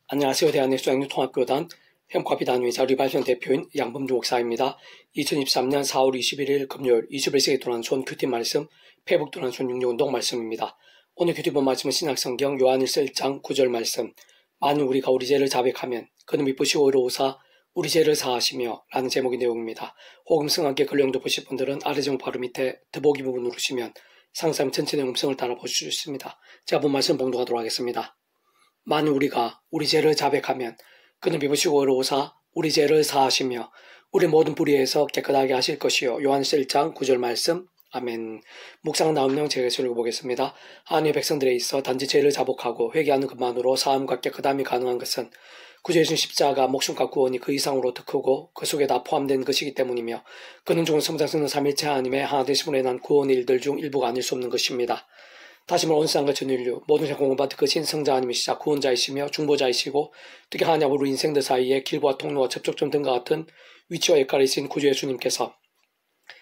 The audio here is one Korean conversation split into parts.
안녕하세요. 대한예수양육통합교단 행복합의단회자 리발션 대표인 양범주 목사입니다. 2023년 4월 21일 금요일 21세기 도난손 큐티 말씀, 페북 도난손 육류운동 말씀입니다. 오늘 큐티본 말씀은 신약성경 요한일서 1장 9절 말씀. 만일 우리가 우리 죄를 자백하면 그는 미쁘시고 의로우사 우리 죄를 사하시며 라는 제목의 내용입니다. 혹음성 함께 근령도 보실 분들은 아래 제목 바로 밑에 더보기 부분 누르시면 상세한 전체 내용 음성을 따라 보실 수 있습니다. 제가 본 말씀 봉독하도록 하겠습니다. 만일 우리가 우리 죄를 자백하면 그는 미쁘시고 의로우사 우리 죄를 사하시며 우리 모든 불의에서 깨끗하게 하실 것이요. 요한일서 1장 9절 말씀. 아멘. 묵상 나온 내용 제가 읽어보겠습니다. 하나님의 백성들에 있어 단지 죄를 자복하고 회개하는 것만으로 사함과 깨끗함이 가능한 것은 구주 예수 십자가 목숨과 구원이 그 이상으로 더 크고 그 속에 다 포함된 것이기 때문이며 그는 죽은 성자성는 삼일체 하나님의 하나 되심으로 인한 구원의 일들 중 일부가 아닐 수 없는 것입니다. 다시 말해 온 세상과 전 인류 모든 생 공급받은 그 신성자 하나님이시자 구원자이시며 중보자이시고 특히 하나님과 우리 인생들 사이에 길과 통로와 접촉점 등과 같은 위치와 역할을 지닌 구주 예수님께서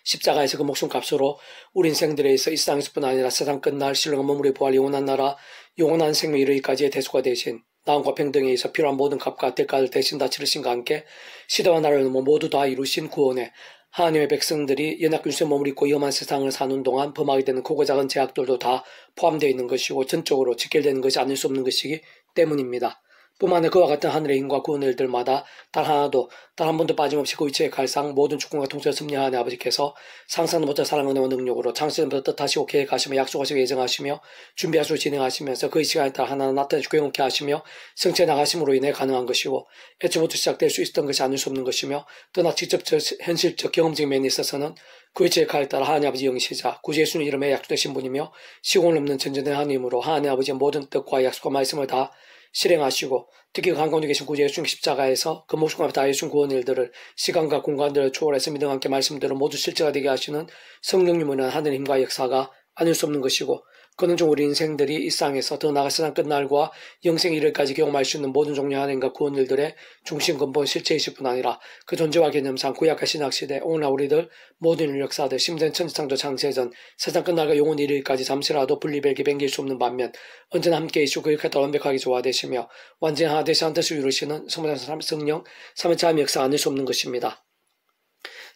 십자가에서 그 목숨값으로 우리 인생들에 있어 이 세상에서뿐 아니라 세상 끝날 신령한 몸으로 부활 영원한 나라 영원한 생명 이르기까지의 대수가 되신 나음과 평등에 있어 필요한 모든 값과 대가를 대신 다 치르신과 함께 시대와 나라를 넘어 모두 다 이루신 구원에 하나님의 백성들이 연약군수의 몸을 입고 위험한 세상을 사는 동안 범하게 되는 크고 작은 제약들도 다 포함되어 있는 것이고 전적으로 직결되는 것이 아닐 수 없는 것이기 때문입니다. 뿐만 아니라 그와 같은 하늘의 힘과 구원의 일들마다 단 한 번도 빠짐없이 그 위치의 갈상 모든 주권과 통치를 섭리하는 아버지께서 상상도 못할 사랑 은혜와 능력으로 창세전부터 뜻하시고 계획하시며 약속하시고 예정하시며 준비하시고 진행하시면서 그 시간에 따라 하나하나 나타내시고 영원케 하시며 성취해 나가심으로 인해 가능한 것이고 애초부터 시작될 수 있었던 것이 아닐 수 없는 것이며 또나 직접적 현실적 경험적인 면에 있어서는 그 위치의 칼에 따라 하나님 아버지 영시자 구주 예수님 이름에 약속되신 분이며 시공을 넘는 전전된 하나님으로 하나님 아버지의 모든 뜻과 약속과 말씀을 다 실행하시고 특히 그 한가운데 계신 구주 예수님 십자가에서 그 목숨과 다해준 구원 일들을 시간과 공간들을 초월해서 믿음과 함께 말씀대로 모두 실제가 되게 하시는 성령님을 하늘의 힘과 역사가 아닐 수 없는 것이고 그는 좀 우리 인생들이 이 세상에서 더 나아가 세상 끝날과 영생 이르기까지 경험할 수 있는 모든 종류의 하나님과 구원 일들의 중심 근본 실체이실 뿐 아니라 그 존재와 개념상 구약과 신약시대 오늘날 우리들 모든 인류 역사들 심지어 천지창조 창세전 세상 끝날과 영원 이르기까지 잠시라도 분리벨기 뱅길 수 없는 반면 언제나 함께 이시고 그 역할도 완벽하게 조화되시며 완전히 하나 되시는 뜻을 이루시는 성령 삼위일체 하나님의 역사가 아닐 수 없는 것입니다.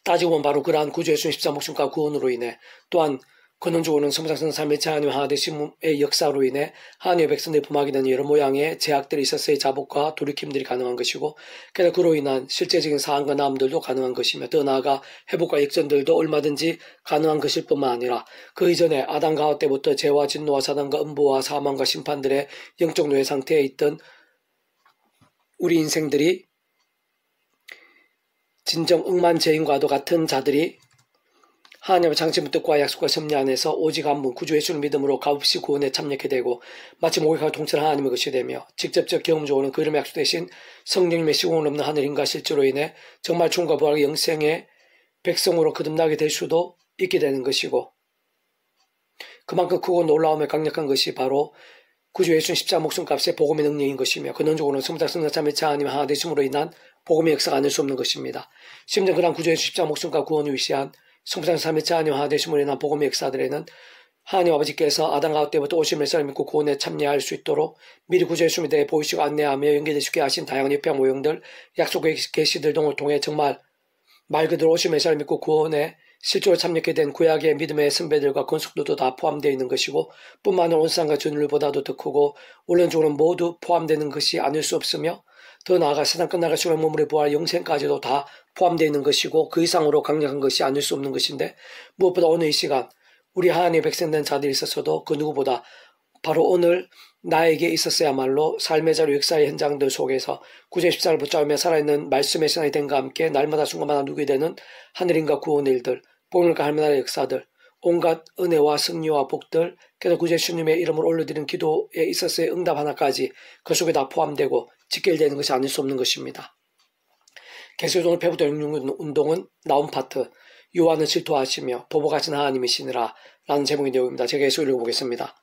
따지고 보면 바로 그러한 구주 예수님 십자 목숨과 구원으로 인해 또한 그는 죽어는 성장성 삼일체 하나님 하나 되심의 역사로 인해 하나님의 백성들이 범하게 되는 여러 모양의 제약들이 있었어야 자복과 돌이킴들이 가능한 것이고 그래서 그로 인한 실제적인 사항과 나음들도 가능한 것이며 더 나아가 회복과 역전들도 얼마든지 가능한 것일 뿐만 아니라 그 이전에 아담과 하와 때부터 죄와 진노와 사단과 음부와 사망과 심판들의 영적 노예 상태에 있던 우리 인생들이 진정 억만죄인과도 같은 자들이 하나님의 장치문 뜻과 약속과 섭리 안에서 오직 한 분 구주 예수를 믿음으로 값없이 구원에 참여하게 되고 마치 목욕하고 통치를 하나님의 것이 되며 직접적 경험적으로는 그 이름의 약속 대신 성령님의 시공을 넘는 하늘인과 실제로 인해 정말 충과 부활의 영생의 백성으로 거듭나게 될 수도 있게 되는 것이고 그만큼 크고 놀라움에 강력한 것이 바로 구주 예수님 십자가 목숨값의 복음의 능력인 것이며 근원적으로는 성자 삼위일체 하나님 하나 되심으로 인한 복음의 역사가 아닐 수 없는 것입니다. 심지어 그런 구주 예수 십자가 목숨과 구원을 위시한 성부장 삼위일체 하나님 하나 되심으로 인한 복음의 역사들에는 하나님 아버지께서 아담과 하와 때부터 오실 메시아를 믿고 구원에 참여할 수 있도록 미리 구주 예수님에 대해 보이시고 안내하며 연결되시게 하신 다양한 협약 모형들, 약속의 계시들 등을 통해 정말 말 그대로 오실 메시아를 믿고 구원에 실제로 참여하게 된 구약의 믿음의 선배들과 건축들도 다 포함되어 있는 것이고 뿐만 아니라 온 세상과 전 인류보다도 더 크고 원론적으로는 모두 포함되는 것이 아닐 수 없으며 더 나아가 세상 끝나가 신의 몸으로 부활 영생까지도 다 포함되어 있는 것이고 그 이상으로 강력한 것이 아닐 수 없는 것인데 무엇보다 오늘 이 시간 우리 하나님의 백성된 자들이 있어서도 그 누구보다 바로 오늘 나에게 있었어야말로 삶의 자료 역사의 현장들 속에서 구주의 십자가를 붙잡으며 살아있는 말씀의 신앙이 된과 함께 날마다 순간마다 누게 되는 하늘인과 구원의 일들 복음과 할만한 역사들 온갖 은혜와 승리와 복들 그래서 구주 예수님의 이름을 올려드리는 기도에 있어서의 응답 하나까지 그 속에 다 포함되고 직결되는 것이 아닐 수 없는 것입니다. 계속해서 오늘 페북 운동은 나온 파트 요한은 질투하시며 보복하신 하나님이시니라 라는 제목의 내용입니다. 제가 계속 읽어보겠습니다.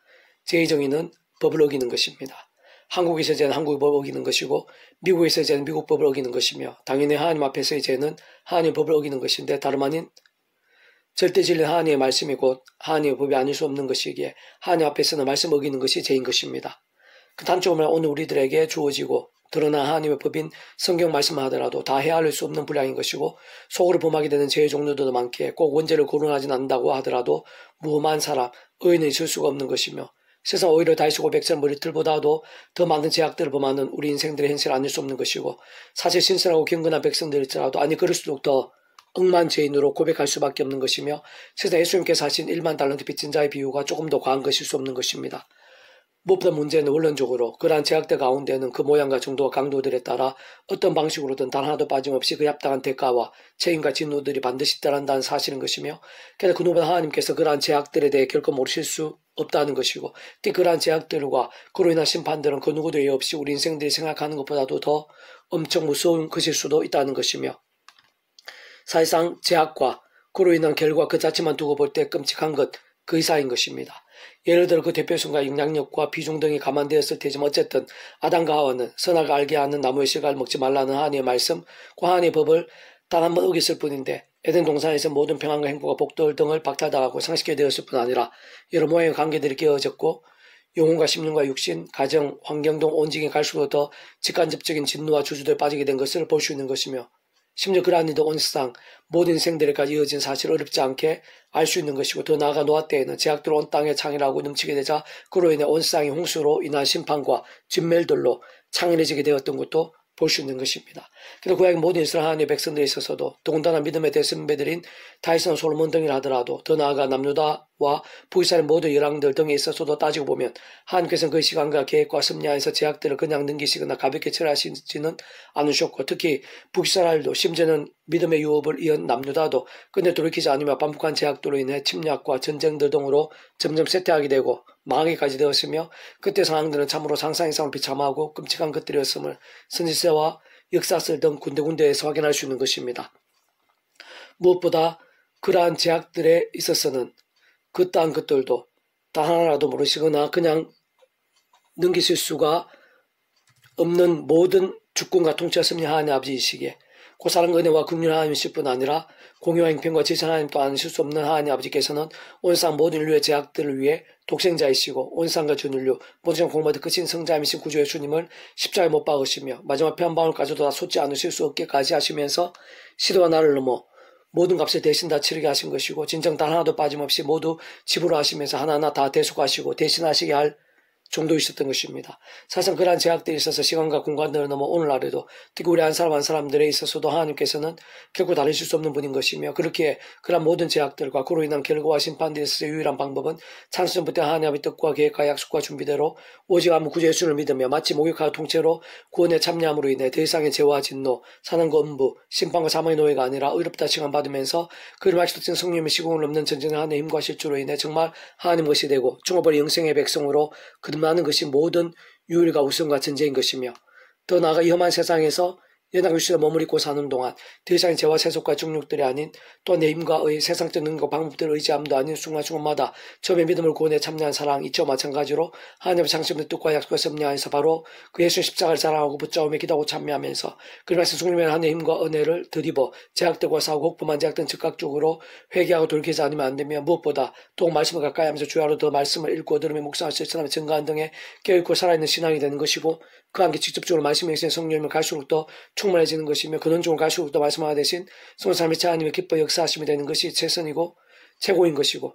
죄의 정의는 법을 어기는 것입니다. 한국에서의 죄는 한국의 법을 어기는 것이고 미국에서의 죄는 미국 법을 어기는 것이며 당연히 하나님 앞에서의 죄는 하나님의 법을 어기는 것인데 다름 아닌 절대 진리는 하나님의 말씀이 곧 하나님의 법이 아닐 수 없는 것이기에 하나님 앞에서는 말씀 어기는 것이 죄인 것입니다. 그 단점은 오늘 우리들에게 주어지고 드러난 하나님의 법인 성경 말씀만 하더라도 다 헤아릴 수 없는 분량인 것이고 속으로 범하게 되는 죄의 종류도 많기에 꼭 원죄를 거론하진 않는다고 하더라도 무험한 사람, 의인은 있을 수가 없는 것이며 세상 오히려 다윗과 백성 머리틀보다도 더 많은 죄악들을 범하는 우리 인생들의 현실을 아닐 수 없는 것이고 사실 신선하고 경건한 백성들일지라도 아니 그럴수록 더 억만 죄인으로 고백할 수밖에 없는 것이며 세상 예수님께서 하신 1만 달란트 빚진 자의 비유가 조금 더 과한 것일 수 없는 것입니다. 무엇보다 문제는 원론적으로 그러한 죄악들 가운데는 그 모양과 정도와 강도들에 따라 어떤 방식으로든 단 하나도 빠짐없이 그에 합당한 대가와 책임과 진노들이 반드시 따른다는 사실인 것이며 그래서 그 누구보다 하나님께서 그러한 죄악들에 대해 결코 모르실 수 없다는 것이고 특히 그러한 죄악들과 그로 인한 심판들은 그 누구도 예외 없이 우리 인생들이 생각하는 것보다도 더 엄청 무서운 것일 수도 있다는 것이며 사실상 죄악과 그로 인한 결과 그 자체만 두고 볼 때 끔찍한 것 그 이상인 것입니다. 예를 들어 그 대표성과 영향력과 비중 등이 감안되었을 테지만 어쨌든 아담과 하와는 선악을 알게 하는 나무의 실과를 먹지 말라는 하나님의 말씀, 그 하나님의 법을 단 한 번 어겼을 뿐인데 에덴 동산에서 모든 평안과 행복과 복들 등을 박탈당하고 상실하게 되었을 뿐 아니라 여러 모양의 관계들이 깨어졌고 영혼과 심령과 육신, 가정, 환경 등 온직에 갈수록 더 직간접적인 진노와 주주도에 빠지게 된 것을 볼 수 있는 것이며 심지어 그러한 일도 온 세상 모든 인생들에까지 이어진 사실을 어렵지 않게 알 수 있는 것이고 더 나아가 노아 때에는 죄악들 온 땅에 창이라고 넘치게 되자 그로 인해 온 세상이 홍수로 인한 심판과 진멸들로 창일해지게 되었던 것도 볼 수 있는 것입니다. 그래서 구약 모든 이스라엘 하나님의 백성들에 있어서도 더군다나 믿음의 대선배들인 다윗과 솔로몬 등이라 하더라도 더 나아가 남유다와 북이스라엘 모든 열왕들 등에 있어서도 따지고 보면 하나님께서는 그 시간과 계획과 섭리하에서 죄악들을 그냥 넘기시거나 가볍게 처리하시지는 않으셨고 특히 북이스라엘도 심지어는 믿음의 유업을 이은 남유다도 끝내 돌이키지 않으며 반복한 죄악들로 인해 침략과 전쟁들 등으로 점점 쇠퇴하게 되고 망하기까지 되었으며 그때 상황들은 참으로 상상 이상을 비참하고 끔찍한 것들이었음을 선지서와 역사설 등 군데군데에서 확인할 수 있는 것입니다. 무엇보다 그러한 죄악들에 있어서는 그떠한 것들도 단 하나라도 모르시거나 그냥 넘기실 수가 없는 모든 주권과 통치와 섭리 하나님 아버지이시기에 그 사랑과 은혜와 긍휼 하나님이실 뿐 아니라 공의와 형편과 지신 하나님 또한 아실 수 없는 하나님 아버지께서는 온 세상 모든 인류의 죄악들을 위해 독생자이시고 온 세상과 전 인류 모든 세상 공부하듯 끝인 성자이신 구주 예수님을 십자가에 못 박으시며 마지막 피 한 방울까지도 다 쏟지 않으실 수 없게까지 하시면서 시대와 나를 넘어 모든 값을 대신 다 치르게 하신 것이고 진정 단 하나도 빠짐없이 모두 지불하시면서 하나하나 다 대속하시고 대신하시게 할 정도이셨던 것입니다. 사실상 그러한 제약들이 있어서 시간과 공간들을 넘어 오늘날에도 특히 우리 한 사람 한 사람들에 있어서도 하나님께서는 결코 다루실 수 없는 분인 것이며 그렇게 그러한 모든 제약들과 그로 인한 결과와 심판들에 있어서 유일한 방법은 창세전부터 하나님의 뜻과 계획과 약속과 준비대로 오직 아무 구주 예수를 믿으며 마치 목욕하고 통째로 구원에 참여함으로 인해 더 이상의 죄와 진노, 사난과 음부, 심판과 사망의 노예가 아니라 의롭다 칭함받으면서 그를 마치듯 성령의 시공을 넘는 전쟁의 하나님의 힘과 실주로 인해 정말 하나님 것이 되고 죽어버린 영생의 백성으로 거듭나는 것이 모든 유일과 우선과 전제인 것이며 더 나아가 이 험한 세상에서 연약 육신에 머무르고 사는 동안 더 이상의 죄와 세속과 중력들이 아닌 또 내 힘과 의 세상적 능력과 방법들을 의지함도 아닌 순간순간마다 처음에 믿음을 구원에 참여한 사랑 이처 마찬가지로 하나님의 장심의 뜻과 약속과 섭리 안에서 바로 그 예수의 십자가를 사랑하고 붙잡으며 기도하고 참여하면서 그를 말씀 성령의 하나님의 힘과 은혜를 덧입어 제약들과 싸우고 혹부만 제약들은 즉각적으로 회개하고 돌이키지 않으면 안 되며 무엇보다 또 말씀을 가까이 하면서 주야로 더 말씀을 읽고 들으며 묵상할 수 있으며 증거한 등의 깨어있고 살아있는 신앙이 되는 것이고 그와 함께 직접적으로 말씀의 성령님을 갈수록 더 충만해지는 것이며 근원적으로 갈수록 더 말씀하가 되신 성삼위 하나님의 기뻐 역사하심이 되는 것이 최선이고 최고인 것이고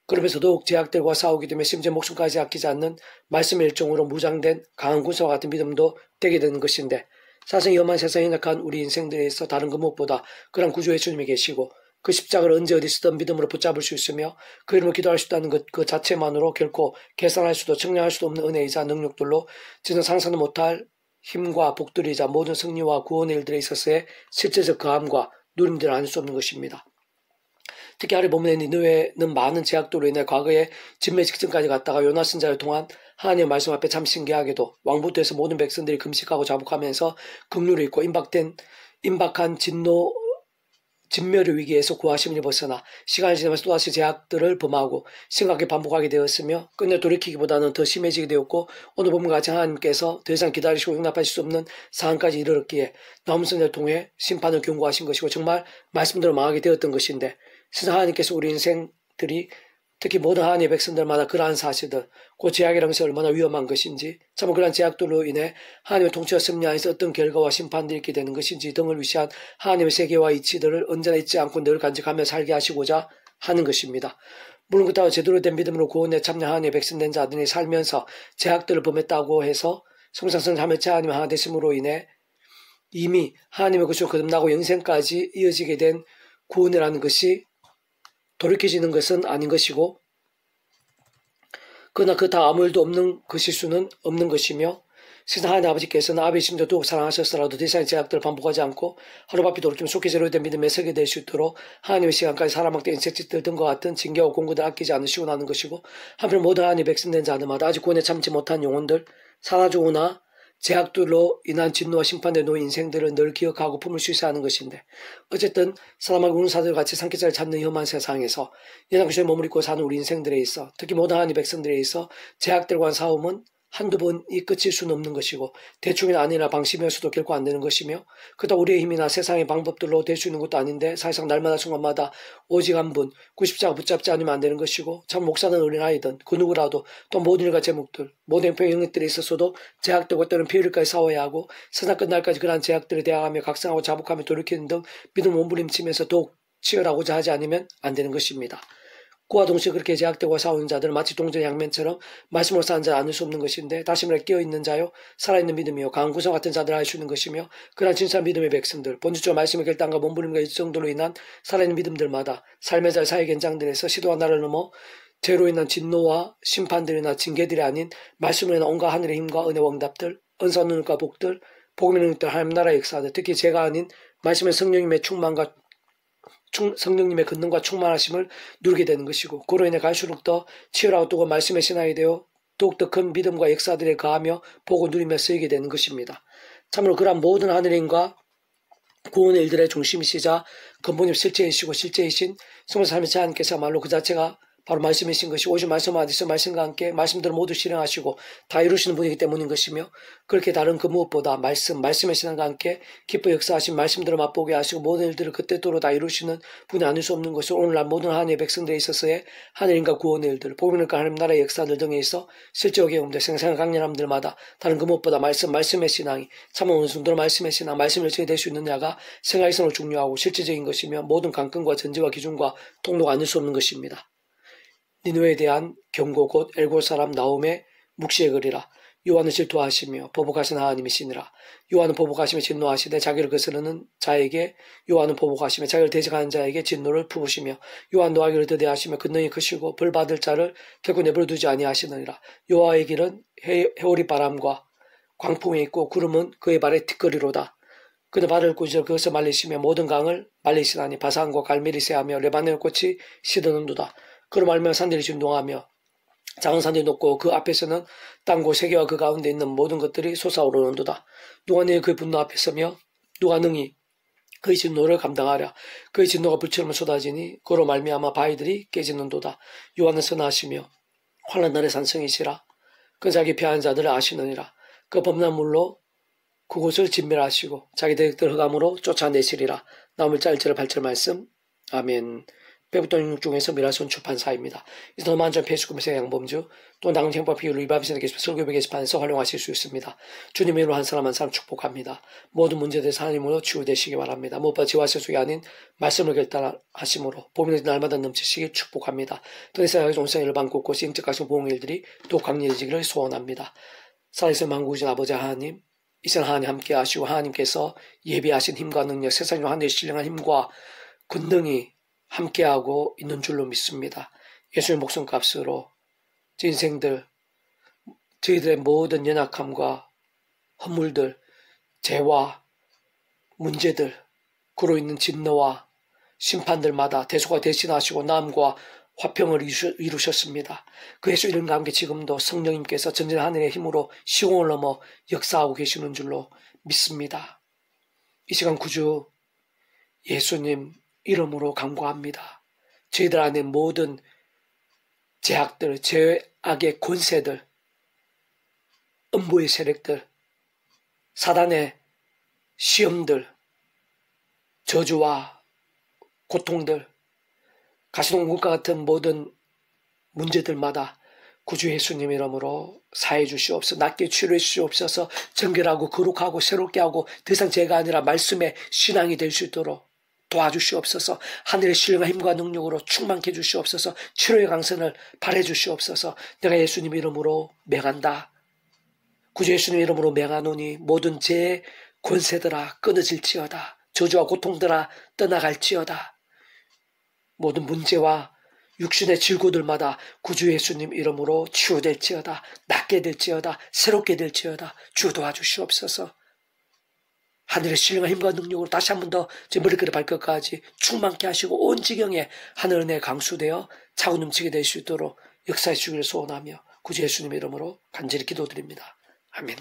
그러면서 더욱 제약들과 싸우게 되며 심지어 목숨까지 아끼지 않는 말씀의 일종으로 무장된 강한 군사와 같은 믿음도 되게 되는 것인데 사실 위험한 세상에 연약한 우리 인생들에서 다른 그 무엇보다 그런 구주 예수님이 계시고 그 십자가를 언제 어디서든 믿음으로 붙잡을 수 있으며 그 이름을 기도할 수 있다는 것 그 자체만으로 결코 계산할 수도 측량할 수도 없는 은혜이자 능력들로 저는 상상도 못할 힘과 복들이자 모든 승리와 구원의 일들에 있어서의 실제적 거함과 누림들을 알 수 없는 것입니다. 특히 아래 본문에 니느웨는 많은 제약도로 인해 과거에 진멸 직전까지 갔다가 요나 선지자를 통한 하나님의 말씀 앞에 참 신기하게도 왕부터 해서 모든 백성들이 금식하고 자복하면서 긍휼을 입고 임박한 진멸의 위기에서 구하심을 벗어나 시간이 지나면서 또다시 제약들을 범하고 심각하게 반복하게 되었으며 끝내 돌이키기보다는 더 심해지게 되었고 오늘 본문과 같이 하나님께서 더 이상 기다리시고 용납하실 수 없는 상황까지 이르렀기에 나홈 선지자를 통해 심판을 경고하신 것이고 정말 말씀대로 망하게 되었던 것인데 세상 하나님께서 우리 인생들이 특히 모든 하나님의 백성들마다 그러한 사실들, 그 제약이라는 것이 얼마나 위험한 것인지, 참 그러한 제약들로 인해 하나님의 통치와 섭리 안에서 어떤 결과와 심판들이 있게 되는 것인지 등을 위시한 하나님의 세계와 이치들을 언제나 잊지 않고 늘 간직하며 살게 하시고자 하는 것입니다. 물론 그렇다고 제대로 된 믿음으로 구원에 참여한 하나님의 백성된 자들이 살면서 제약들을 범했다고 해서 성상성하며 하나님 하나 되심으로 인해 이미 하나님의 것으로 거듭나고 영생까지 이어지게 된 구원이라는 것이 돌이켜지는 것은 아닌 것이고, 그러나 그 다 아무 일도 없는 것일 수는 없는 것이며, 세상 하나님 아버지께서는 아비심도 더욱 사랑하셨더라도 세상의 제약들을 반복하지 않고 하루바삐 돌이키며 속히 제대로 된 믿음에 서게 될 수 있도록 하나님의 시간까지 사람한테 인색짓들 등과 같은 징계와 공고들 아끼지 않으시고 하는 것이고, 한편 모든 하나님의 백성된 자들마다 아직 구원에 참지 못한 영혼들, 사나조나 제약들로 인한 진노와 심판에 놓인 인생들을 늘 기억하고 품을 수 있어야 하는 것인데, 어쨌든 사람하고 운사들 같이 산기자를 찾는 험한 세상에서 연약교실에 머무르고 사는 우리 인생들에 있어, 특히 모든 하나님의 백성들에 있어 제약들과의 싸움은 한두 번이 끝일 수는 없는 것이고, 대충이나 아니나 방심이어서도 결코 안 되는 것이며, 그렇다고 우리의 힘이나 세상의 방법들로 될 수 있는 것도 아닌데 사실상 날마다 순간마다 오직 한 분, 90자가 붙잡지 않으면 안 되는 것이고, 참 목사든 어린아이든 그 누구라도 또 모든 일과 제목들, 모든 형편 영역들에 있어서도 제약들과 때로는 피해를까지 싸워야 하고, 세상 끝날까지 그러한 제약들에 대항하며 각성하고 자복하며 돌이키는 등 믿음 몸부림치면서 더욱 치열하고자 하지 않으면 안 되는 것입니다. 그와 동시에 그렇게 제약되고 싸우는 자들은 마치 동전의 양면처럼 말씀으로 사는 자를 않을 수 없는 것인데, 다시 말해 깨어있는 자요 살아있는 믿음이요 강한 구성 같은 자들을 알 수 있는 것이며, 그러한 진짜 믿음의 백성들, 본주적 말씀의 결단과 몸부림과 일정도로 인한 살아있는 믿음들마다 삶의 잘 사회 현장들에서 시도와 나를 넘어 죄로 인한 진노와 심판들이나 징계들이 아닌 말씀으로 인한 온갖 하늘의 힘과 은혜와 응답들, 은사 능력과 복들, 복음의 능력들, 하나님 나라의 역사들, 특히 죄가 아닌 말씀의 성령님의 충만과 성령님의 권능과 충만하심을 누리게 되는 것이고, 그로 인해 갈수록 더 치열하고 뜨거운 말씀의 신앙이 되어 더욱더 큰 믿음과 역사들에 가하며 보고 누리며 쓰이게 되는 것입니다. 참으로 그러한 모든 하늘의 힘과 구원의 일들의 중심이시자 근본이 실제이시고 실제이신 성령 삶의 하나님께서 말로 그 자체가 바로 말씀이신 것이, 오직 말씀 안에서 말씀과 함께 말씀들을 모두 실행하시고 다 이루시는 분이기 때문인 것이며, 그렇게 다른 그 무엇보다 말씀의 신앙과 함께 기뻐 역사하신 말씀들을 맛보게 하시고 모든 일들을 그때도로 다 이루시는 분이 아닐 수 없는 것을, 오늘날 모든 하나님의 백성들에 있어서의 하늘인과 구원의 일들, 복음과 하나님 나라의 역사들 등에 있어 실제와 경험들, 생생한 강렬함들마다 다른 그 무엇보다 말씀의 신앙이 참 어느 정도로 말씀의 신앙, 말씀을 일정이 될 수 있느냐가 생활성으로 중요하고 실질적인 것이며, 모든 강건과 전제와 기준과 통로가 아닐 수 없는 것입니다. 니느웨에 대한 경고 곧 엘골 사람 나홈의 묵시의 글이라. 요한은 질투하시며 보복하신 하나님이시니라. 요한은 보복하시며 진노하시되 자기를 거스르는 자에게, 요한은 보복하시며 자기를 대적하는 자에게 진노를 품으시며, 요한 노하기를 더대하시며 근능이 크시고 벌 받을 자를 결코 내버려두지 아니하시느니라. 여호와의 길은 해오리 바람과 광풍에 있고 구름은 그의 발의 틱거리로다. 그는 발을 꾸짖어 그것을 말리시며 모든 강을 말리시나니 바산과 갈멜이 새하며 레바논 꽃이 시드는도다. 그로 말미암아 산들이 진동하며 작은 산들이 높고 그 앞에서는 땅과 세계와 그 가운데 있는 모든 것들이 솟아오르는도다. 누가 너희 그 분노 앞에 서며 누가 능히 그의 진노를 감당하랴. 그의 진노가 불처럼 쏟아지니 그로 말미암아 바위들이 깨지는도다. 요한은 선하시며 환난 날의 산성이시라. 그 자기 피하는 자들을 아시느니라. 그 범람 물로 그곳을 진멸하시고 자기 대적들 흑암으로 쫓아내시리라. 나무를 짤지를 8절 말씀. 아멘. 배부동 중에서 미라손 출판사입니다. 이서 더만전 페이스북에서 양범주 또 낭행법 비율을 위반시는 게시판 설교배 게시판에서 활용하실 수 있습니다. 주님의 이름으로 한 사람 한 사람 축복합니다. 모든 문제에 대해서 하나님으로 치유되시기 바랍니다. 무엇보다 지와 세속이 아닌 말씀을 결단하심으로 봄이 날마다 넘치시기 축복합니다. 또 이 세상의 온상일을 방고 곳이 인적하신 보응일들이 또 강렬해지기를 소원합니다. 살아있는 만구신 아버지 하나님, 이생 하나님 함께 하시고 하나님께서 예비하신 힘과 능력, 세상의 하늘의 신령한 힘과 권능이 함께하고 있는 줄로 믿습니다. 예수의 목숨값으로 인생들, 저희들의 모든 연약함과 허물들, 죄와 문제들, 그로 있는 진노와 심판들마다 대속과 대신하시고 남과 화평을 이루셨습니다. 그 예수 이름과 함께 지금도 성령님께서 전진 하늘의 힘으로 시공을 넘어 역사하고 계시는 줄로 믿습니다. 이 시간 구주 예수님 이름으로 간구합니다. 저희들 안에 모든 제약들, 죄악의 권세들, 음부의 세력들, 사단의 시험들, 저주와 고통들, 가시동굴과 같은 모든 문제들마다 구주 예수님 이름으로 사해 주시옵소서. 낫게 치료해 주시옵소서. 정결하고 거룩하고 새롭게 하고 더 이상 제가 아니라 말씀의 신앙이 될 수 있도록 도와주시옵소서. 하늘의 신령한 힘과 능력으로 충만케 해주시옵소서. 치료의 강선을 발해 주시옵소서. 내가 예수님 이름으로 맹한다. 구주 예수님 이름으로 맹하노니 모든 죄의 권세들아 끊어질지어다. 저주와 고통들아 떠나갈지어다. 모든 문제와 육신의 질고들마다 구주 예수님 이름으로 치유될지어다. 낫게 될지어다. 새롭게 될지어다. 주 도와주시옵소서. 하늘의 신령한 힘과 능력으로 다시 한 번 더 제 머리끝에 발끝까지 충만케 하시고 온 지경에 하늘 은혜 강수되어 차고 넘치게 될 수 있도록 역사해 주기를 소원하며 구주 예수님 이름으로 간절히 기도드립니다. 아멘.